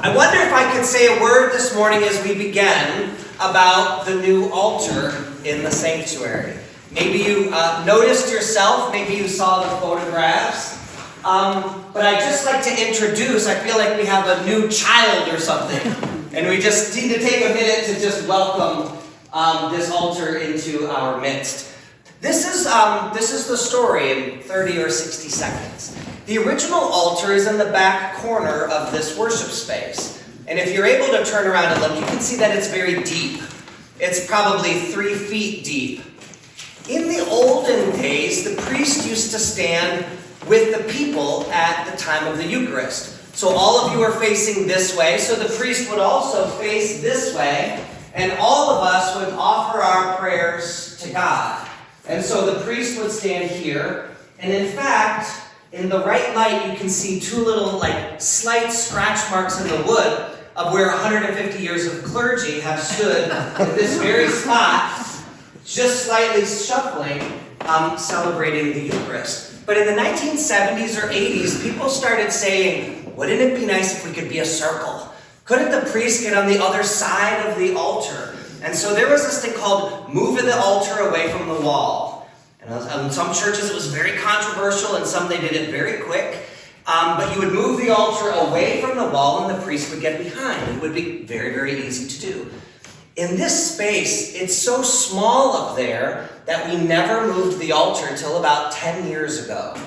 I wonder if I could say a word this morning as we begin about the new altar in the sanctuary. Maybe you noticed yourself, maybe you saw the photographs, but I'd just like to introduce, I feel like we have a new child or something, and we just need to take a minute to just welcome this altar into our midst. This is the story in 30 or 60 seconds. The original altar is in the back corner of this worship space. And if you're able to turn around and look, you can see that it's very deep. It's probably 3 feet deep. In the olden days, the priest used to stand with the people at the time of the Eucharist. So all of you are facing this way, so the priest would also face this way, and all of us would offer our prayers to God. And so the priest would stand here, and in fact, in the right light, you can see 2 little, slight scratch marks in the wood of where 150 years of clergy have stood in this very spot, just slightly shuffling, celebrating the Eucharist. But in the 1970s or 80s, people started saying, wouldn't it be nice if we could be a circle? Couldn't the priest get on the other side of the altar? And so there was this thing called moving the altar away from the wall. And in some churches it was very controversial, and some they did it very quick. But you would move the altar away from the wall, and the priest would get behind. It would be very, very easy to do. In this space, it's so small up there that we never moved the altar until about 10 years ago.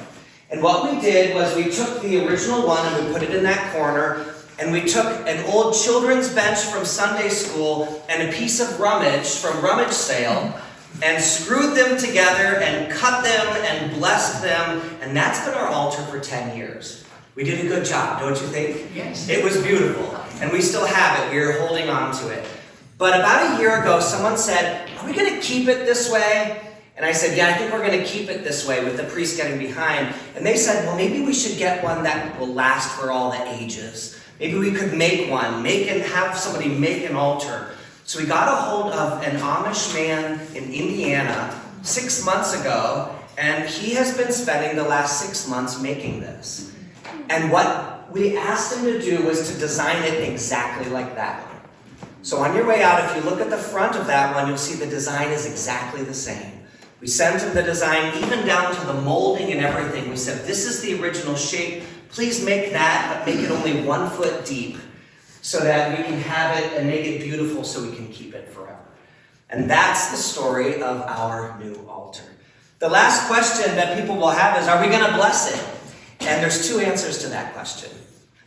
And what we did was we took the original one and we put it in that corner, and we took an old children's bench from Sunday school and a piece of rummage from rummage sale and screwed them together and cut them and blessed them, and that's been our altar for 10 years. We did a good job, don't you think? Yes. It was beautiful, and we still have it. We are holding on to it. But about a year ago, someone said, are we going to keep it this way? And I said, yeah, I think we're going to keep it this way with the priest getting behind. And they said, well, maybe we should get one that will last for all the ages. Maybe we could make one, have somebody make an altar. So we got a hold of an Amish man in Indiana 6 months ago, and he has been spending the last 6 months making this. And what we asked him to do was to design it exactly like that one. So on your way out, if you look at the front of that one, you'll see the design is exactly the same. We sent him the design, even down to the molding and everything. We said, this is the original shape. Please make that, but make it only 1 foot deep so that we can have it and make it beautiful so we can keep it forever. And that's the story of our new altar. The last question that people will have is, are we going to bless it? And there's 2 answers to that question.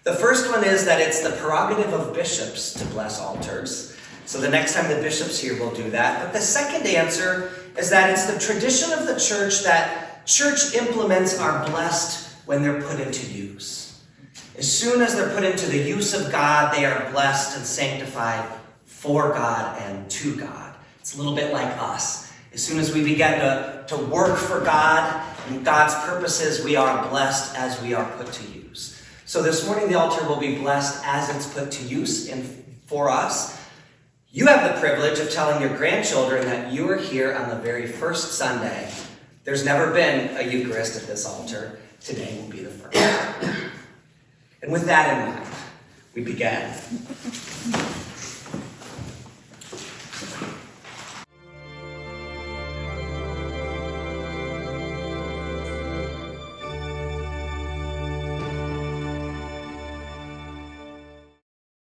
The first one is that it's the prerogative of bishops to bless altars. So the next time the bishop's here, we'll do that. But the second answer is that it's the tradition of the church that church implements are blessed when they're put into use. As soon as they're put into the use of God, they are blessed and sanctified for God and to God. It's a little bit like us. As soon as we begin to work for God and God's purposes, we are blessed as we are put to use. So this morning, the altar will be blessed as it's put to use for us. You have the privilege of telling your grandchildren that you are here on the very first Sunday. There's never been a Eucharist at this altar. Today will be the first. And with that in mind, we begin.